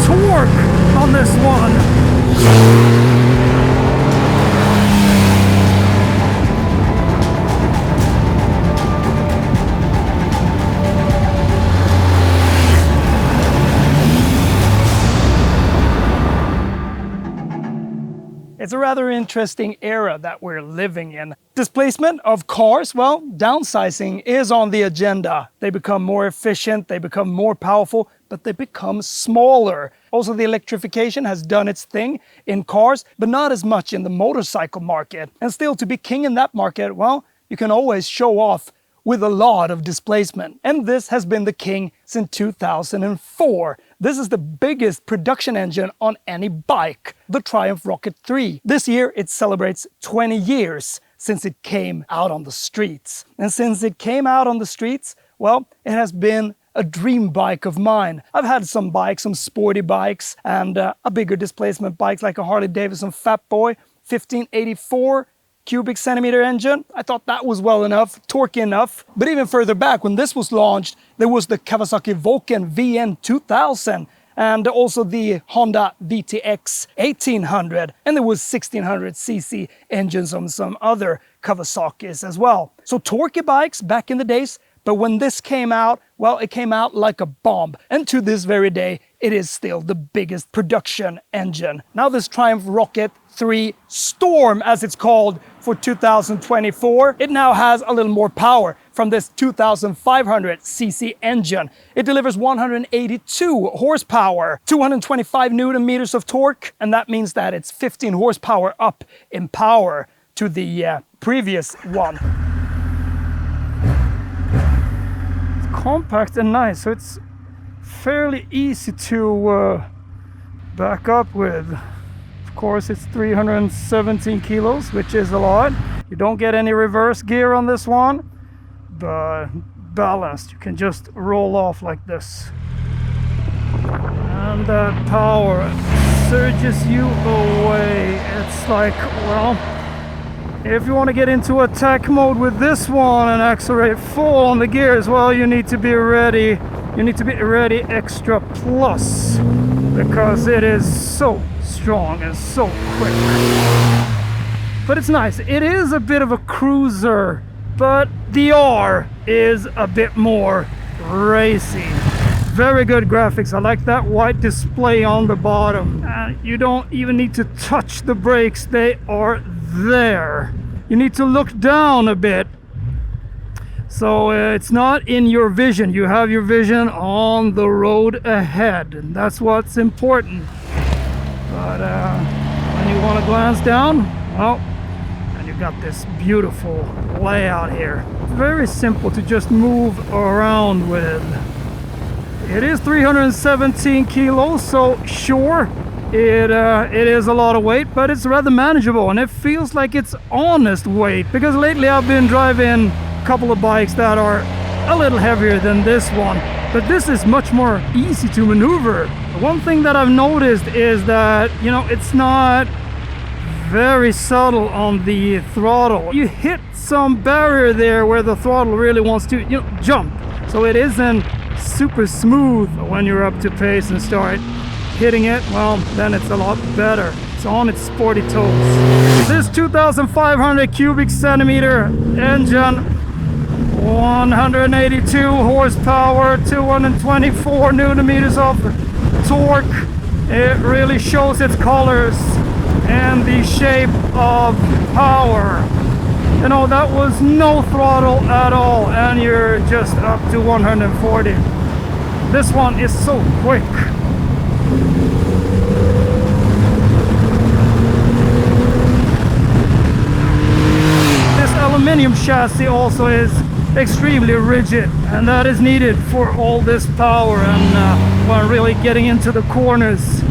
torque on this one. It's a rather interesting era that we're living in. Displacement of cars, well, downsizing is on the agenda. They become more efficient, they become more powerful, but they become smaller. Also, the electrification has done its thing in cars, but not as much in the motorcycle market. And still, to be king in that market, well, you can always show off with a lot of displacement. And this has been the king since 2004. This is the biggest production engine on any bike, the Triumph Rocket 3. This year it celebrates 20 years since it came out on the streets. And since it came out on the streets, well, it has been a dream bike of mine. I've had some bikes, some sporty bikes, and a bigger displacement bikes like a Harley Davidson Fat Boy 1584 cubic centimeter engine. I thought that was well enough, torquey enough. But even further back, when this was launched, there was the Kawasaki Vulcan VN 2000 and also the Honda VTX 1800, and there was 1600cc engines on some other Kawasaki's as well. So torquey bikes back in the days, but when this came out, well, it came out like a bomb. And to this very day, it is still the biggest production engine. Now this Triumph Rocket 3 Storm, as it's called, for 2024, it now has a little more power from this 2500cc engine. It delivers 182 horsepower, 225 newton meters of torque, and that means that it's 15 horsepower up in power to the previous one. Compact and nice, so it's fairly easy to back up with. Of course, it's 317 kilos, which is a lot. You don't get any reverse gear on this one, but balanced. You can just roll off like this. And that power surges you away. It's like, well, if you want to get into attack mode with this one and accelerate full on the gears, well, you need to be ready. You need to be ready extra plus, because it is so strong and so quick. But it's nice. It is a bit of a cruiser, but the R is a bit more racy. Very good graphics. I like that white display on the bottom. You don't even need to touch the brakes. They are there. You need to look down a bit. So it's not in your vision. You have your vision on the road ahead, and that's what's important. But when you want to glance down, well, and you've got this beautiful layout here. Very simple to just move around with. It is 317 kilos, so sure, it is a lot of weight, but it's rather manageable, and it feels like it's honest weight, because lately I've been driving a couple of bikes that are a little heavier than this one, but this is much more easy to maneuver. One thing that I've noticed is that, you know, it's not very subtle on the throttle. You hit some barrier there where the throttle really wants to, you know, jump. So it isn't super smooth when you're up to pace and start hitting it. Well, then it's a lot better. It's on its sporty toes. This 2500 cubic centimeter engine, 182 horsepower, 224 newton meters of torque. It really shows its colors and the shape of power. You know, that was no throttle at all, and you're just up to 140. This one is so quick. This aluminum chassis also is extremely rigid, and that is needed for all this power and when really getting into the corners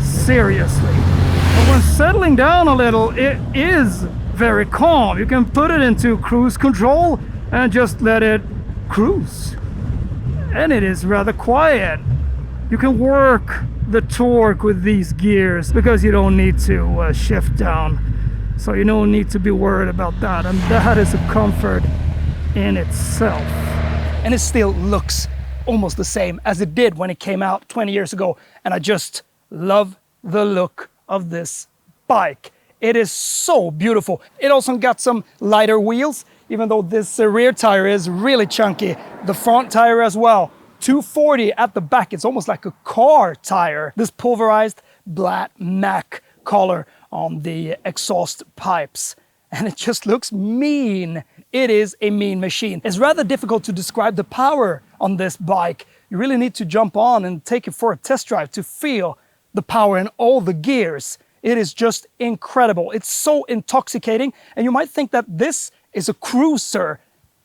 seriously. But when settling down a little, it is very calm. You can put it into cruise control and just let it cruise, and it is rather quiet. You can work the torque with these gears because you don't need to shift down, so you don't need to be worried about that, and that is a comfort in itself. And it still looks almost the same as it did when it came out 20 years ago. And I just love the look of this bike. It is so beautiful. It also got some lighter wheels, even though this rear tire is really chunky. The front tire as well. 240 at the back. It's almost like a car tire. This pulverized black matte color on the exhaust pipes. And it just looks mean. It is a mean machine. It's rather difficult to describe the power on this bike. You really need to jump on and take it for a test drive to feel the power in all the gears. It is just incredible. It's so intoxicating. And you might think that this is a cruiser,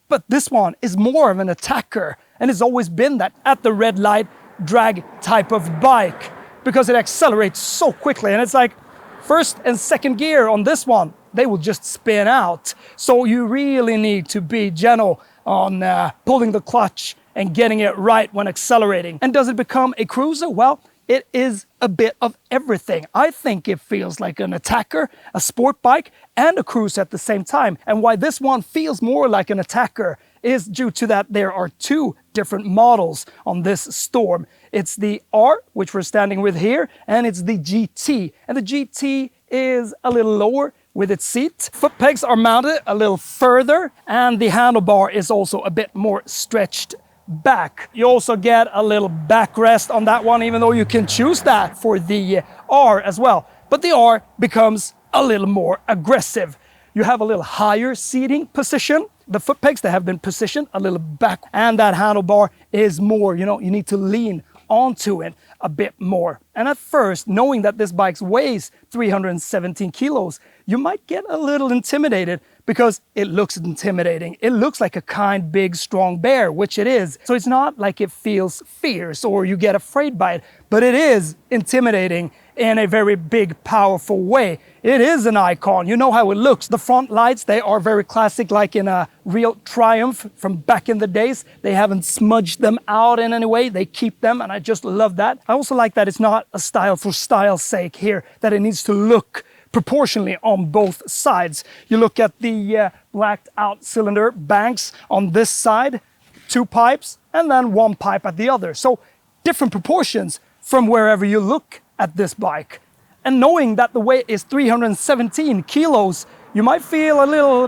but this one is more of an attacker. And it's always been that at the red light drag type of bike, because it accelerates so quickly. And it's like first and second gear on this one, they will just spin out. So you really need to be gentle on pulling the clutch and getting it right when accelerating. And does it become a cruiser? Well, it is a bit of everything. I think it feels like an attacker, a sport bike, and a cruiser at the same time. And why this one feels more like an attacker is due to that there are two different models on this Storm. It's the R, which we're standing with here, and it's the GT. And the GT is a little lower with its seat. Foot pegs are mounted a little further, and the handlebar is also a bit more stretched back. You also get a little backrest on that one, even though you can choose that for the R as well. But the R becomes a little more aggressive. You have a little higher seating position. The foot pegs, they have been positioned a little back, and that handlebar is more, you need to lean onto it a bit more. And at first, knowing that this bike weighs 317 kilos, you might get a little intimidated because it looks intimidating. It looks like a kind, big, strong bear, which it is. So it's not like it feels fierce or you get afraid by it, but it is intimidating in a very big, powerful way. It is an icon. You know how it looks. The front lights, they are very classic, like in a real Triumph from back in the days. They haven't smudged them out in any way. They keep them, and I just love that. I also like that it's not a style for style's sake here, that it needs to look proportionally on both sides. You look at the blacked out cylinder banks on this side, 2 pipes, and then 1 pipe at the other. So different proportions from wherever you look at this bike. And knowing that the weight is 317 kilos, you might feel a little,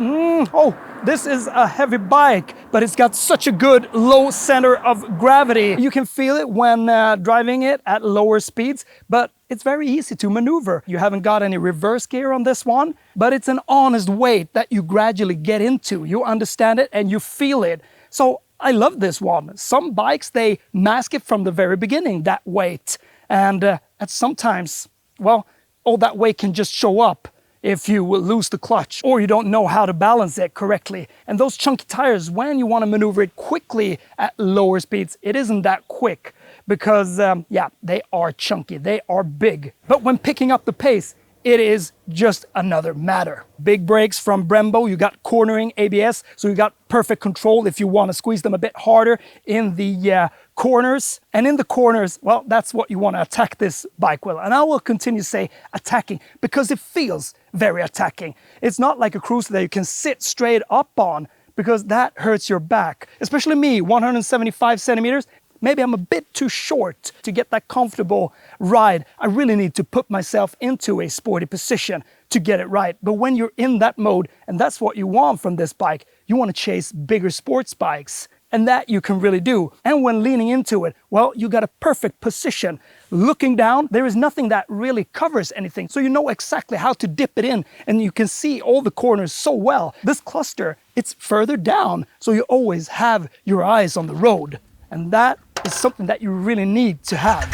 oh, this is a heavy bike, but it's got such a good low center of gravity. You can feel it when driving it at lower speeds, but it's very easy to maneuver. You haven't got any reverse gear on this one, but it's an honest weight that you gradually get into. You understand it and you feel it. So I love this one. Some bikes, they mask it from the very beginning, that weight. And at sometimes, well, all that weight can just show up if you will lose the clutch or you don't know how to balance it correctly. And those chunky tires, when you want to maneuver it quickly at lower speeds, it isn't that quick because, yeah, they are chunky, they are big. But when picking up the pace, it is just another matter. Big brakes from Brembo, you got cornering ABS, so you got perfect control if you want to squeeze them a bit harder in the corners. And in the corners, well, that's what you want to attack this bike with. And I will continue to say attacking because it feels very attacking. It's not like a cruiser that you can sit straight up on because that hurts your back. Especially me, 175 centimeters. Maybe I'm a bit too short to get that comfortable ride. I really need to put myself into a sporty position to get it right. But when you're in that mode, and that's what you want from this bike, you want to chase bigger sports bikes. And that you can really do. And when leaning into it, well, you got a perfect position. Looking down, there is nothing that really covers anything. So you know exactly how to dip it in and you can see all the corners so well. This cluster, it's further down. So you always have your eyes on the road. And that is something that you really need to have.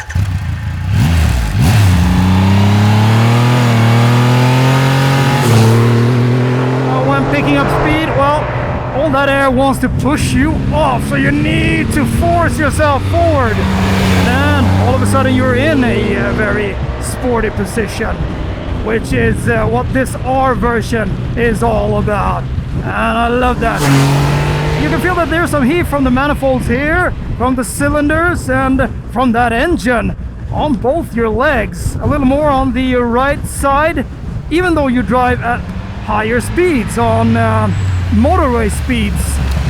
When picking up speed, well, all that air wants to push you off, so you need to force yourself forward. And then all of a sudden you're in a very sporty position, which is what this R version is all about. And I love that. You can feel that there's some heat from the manifolds here, from the cylinders, and from that engine on both your legs. A little more on the right side, even though you drive at higher speeds, on motorway speeds.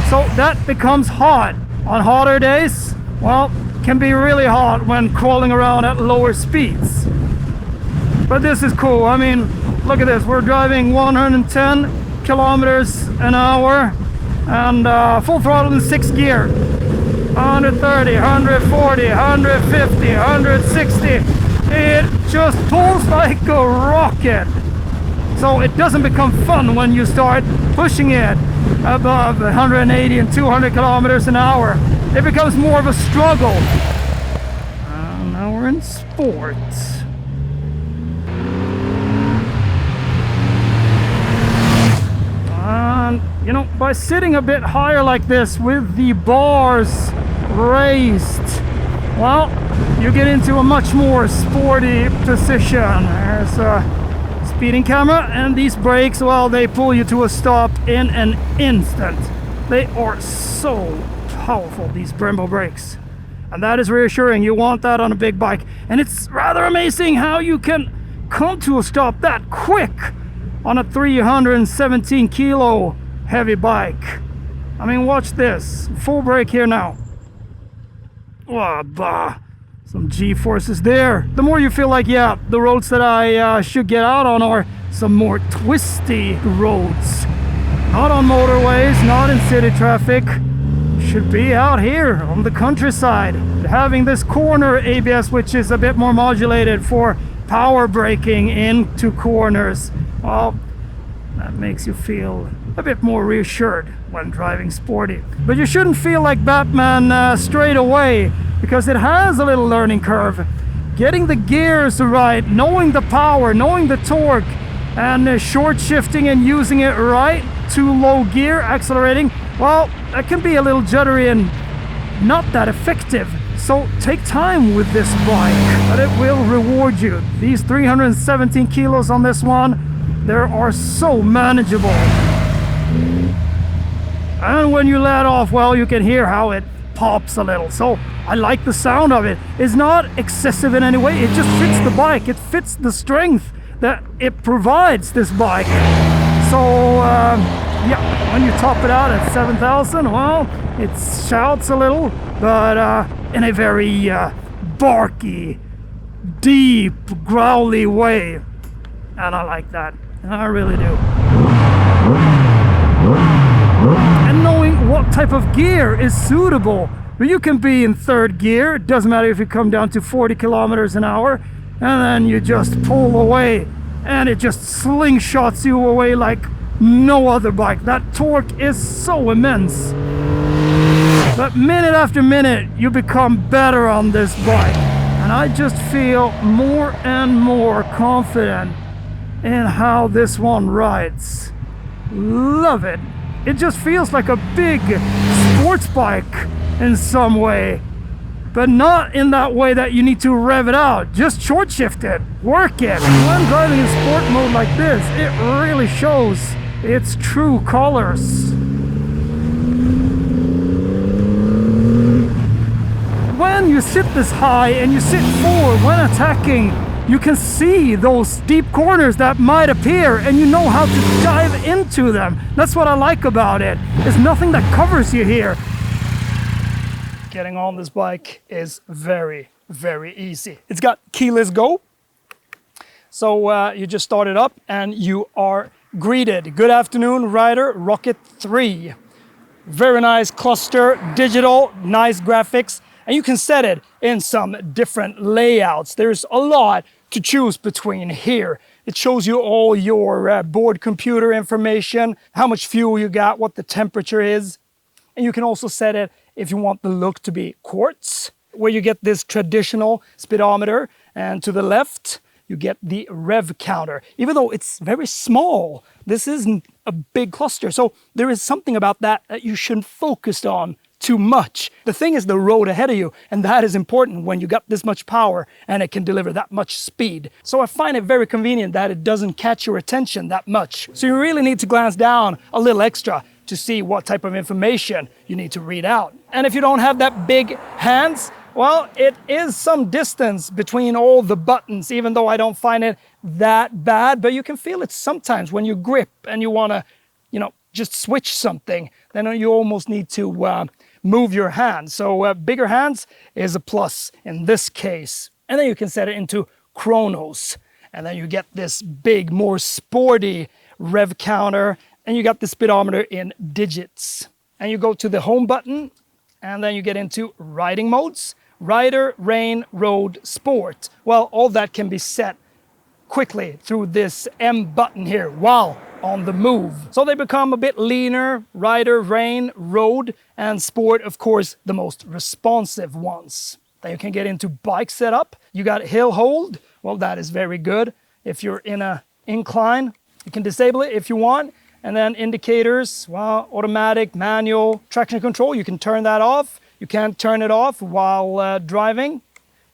So that becomes hot. On hotter days, well, can be really hot when crawling around at lower speeds. But this is cool. I mean, look at this. We're driving 110 kilometers an hour and full throttle in 6th gear. 130, 140, 150, 160. It just pulls like a rocket. So it doesn't become fun when you start pushing it above 180 and 200 kilometers an hour. It becomes more of a struggle. Now we're in sports. And you know, by sitting a bit higher like this with the bars raised, well, you get into a much more sporty position. There's a speeding camera, and these brakes, well, they pull you to a stop in an instant. They are so powerful, these Brembo brakes, and that is reassuring. You want that on a big bike, and it's rather amazing how you can come to a stop that quick on a 317 kilo heavy bike. I mean, watch this, full brake here now. Oh, bah. Some G-forces there. The more you feel like, yeah, the roads that I should get out on are some more twisty roads. Not on motorways, not in city traffic. Should be out here on the countryside. Having this corner ABS, which is a bit more modulated for power braking into corners, well, that makes you feel a bit more reassured when driving sporty. But you shouldn't feel like Batman straight away, because it has a little learning curve. Getting the gears right, knowing the power, knowing the torque, and short shifting and using it right to low gear, accelerating, well, that can be a little juddery and not that effective. So take time with this bike, but it will reward you. These 317 kilos on this one, they are so manageable. And when you let off, well, you can hear how it pops a little. So I like the sound of it. It's not excessive in any way. It just fits the bike. It fits the strength that it provides, this bike. So yeah, when you top it out at 7,000, well, it shouts a little, but in a very barky, deep, growly way. And I like that. I really do. And knowing what type of gear is suitable. You can be in 3rd gear, it doesn't matter if you come down to 40 kilometers an hour, and then you just pull away, and it just slingshots you away like no other bike. That torque is so immense. But minute after minute, you become better on this bike. And I just feel more and more confident in how this one rides. Love it. It just feels like a big sports bike in some way, but not in that way that you need to rev it out. Just short shift it, work it. When driving in sport mode like this, it really shows its true colors. When you sit this high and you sit forward when attacking, you can see those deep corners that might appear, and you know how to dive into them. That's what I like about it. There's nothing that covers you here. Getting on this bike is very, very easy. It's got keyless go. So you just start it up and you are greeted. Good afternoon, Ryder Rocket 3. Very nice cluster, digital, nice graphics. And you can set it in some different layouts. There's a lot to choose between here. It shows you all your board computer information, how much fuel you got, what the temperature is. And you can also set it if you want the look to be quartz, where you get this traditional speedometer, and to the left you get the rev counter. Even though it's very small, this isn't a big cluster, so there is something about that that you shouldn't focus on too much. The thing is the road ahead of you, and that is important when you got this much power and it can deliver that much speed. So I find it very convenient that it doesn't catch your attention that much. So you really need to glance down a little extra to see what type of information you need to read out. And if you don't have that big hands, well, it is some distance between all the buttons, even though I don't find it that bad, but you can feel it sometimes when you grip and you want to, just switch something, then you almost need to move your hands. So bigger hands is a plus in this case. And then you can set it into chronos. And then you get this big, more sporty rev counter. And you got the speedometer in digits. And you go to the home button. And then you get into riding modes. Rider, rain, road, sport. Well, all that can be set quickly through this M button here while on the move. So they become a bit leaner. Rider, rain, road, and sport, of course, the most responsive ones. Then you can get into bike setup. You got hill hold. Well, that is very good. If you're in an incline, you can disable it if you want. And then indicators, well, automatic, manual, traction control, you can turn that off. You can't turn it off while driving.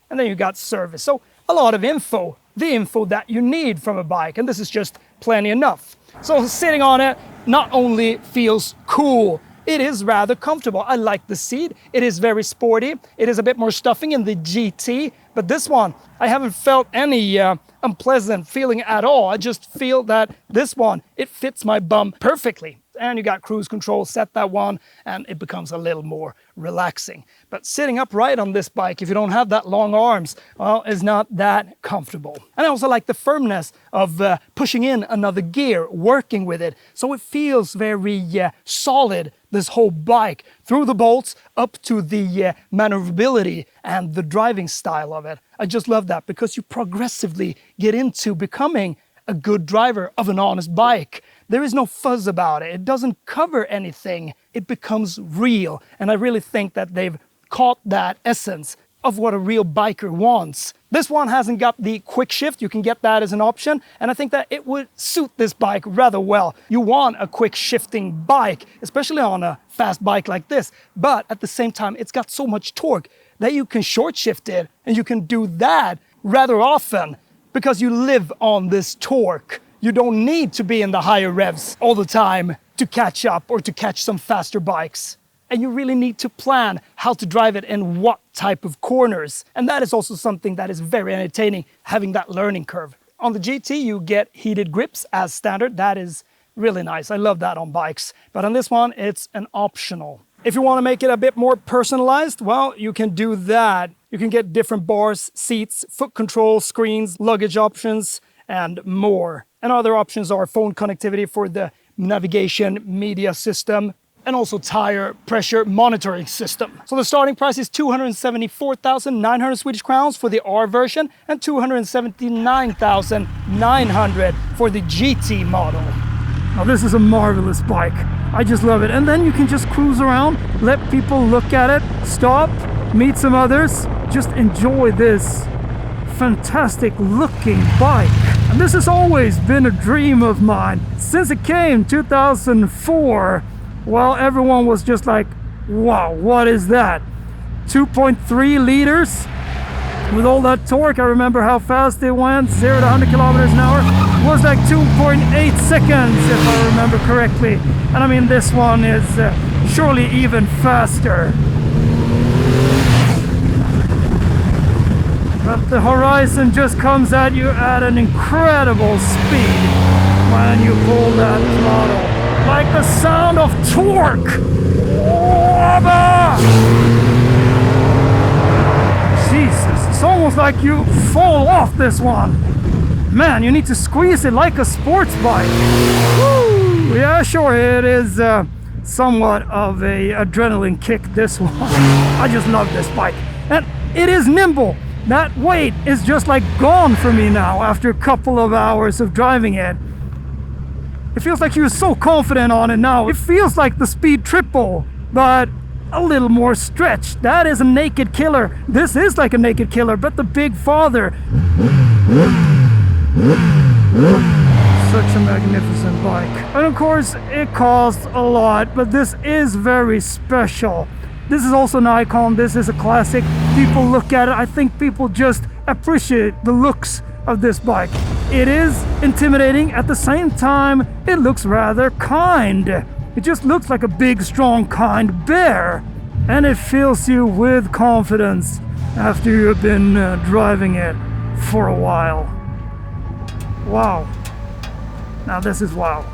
And then you got service. So a lot of info, the info that you need from a bike. And this is just plenty enough. So sitting on it not only feels cool, it is rather comfortable. I like the seat. It is very sporty. It is a bit more stuffing in the GT, but this one, I haven't felt any unpleasant feeling at all. I just feel that this one, it fits my bum perfectly. And you got cruise control, set that one, and it becomes a little more relaxing. But sitting upright on this bike, if you don't have that long arms, well, is not that comfortable. And I also like the firmness of pushing in another gear, working with it. So it feels very solid, this whole bike, through the bolts up to the maneuverability and the driving style of it. I just love that because you progressively get into becoming a good driver of an honest bike. There is no fuzz about it. It doesn't cover anything. It becomes real. And I really think that they've caught that essence of what a real biker wants. This one hasn't got the quick shift. You can get that as an option. And I think that it would suit this bike rather well. You want a quick shifting bike, especially on a fast bike like this. But at the same time, it's got so much torque that you can short shift it. And you can do that rather often because you live on this torque. You don't need to be in the higher revs all the time to catch up or to catch some faster bikes. And you really need to plan how to drive it in what type of corners. And that is also something that is very entertaining, having that learning curve. On the GT, you get heated grips as standard. That is really nice. I love that on bikes. But on this one, it's an optional. If you want to make it a bit more personalized, well, you can do that. You can get different bars, seats, foot control, screens, luggage options, and more. And other options are phone connectivity for the navigation media system and also tire pressure monitoring system. So the starting price is 274,900 Swedish crowns for the R version and 279,900 for the GT model. Now this is a marvelous bike. I just love it. And then you can just cruise around, let people look at it, stop, meet some others, just enjoy this fantastic looking bike. And this has always been a dream of mine. Since it came 2004, well, everyone was just like, wow, what is that? 2.3 liters with all that torque. I remember how fast it went, 0 to 100 kilometers an hour. It was like 2.8 seconds, if I remember correctly. And I mean, this one is surely even faster. But the horizon just comes at you at an incredible speed when you pull that throttle. Like the sound of torque! Jesus, it's almost like you fall off this one. Man, you need to squeeze it like a sports bike. Woo! Yeah, sure, it is somewhat of a adrenaline kick, this one. I just love this bike. And it is nimble. That weight is just like gone for me now after a couple of hours of driving it. It feels like you're so confident on it now. It feels like the Speed Triple, but a little more stretched. That is a naked killer. This is like a naked killer, but the big father. Such a magnificent bike. And of course, it costs a lot, but this is very special. This is also an icon. This is a classic. People look at it. I think people just appreciate the looks of this bike. It is intimidating. At the same time, it looks rather kind. It just looks like a big, strong, kind bear. And it fills you with confidence after you've been driving it for a while. Wow. Now this is wow.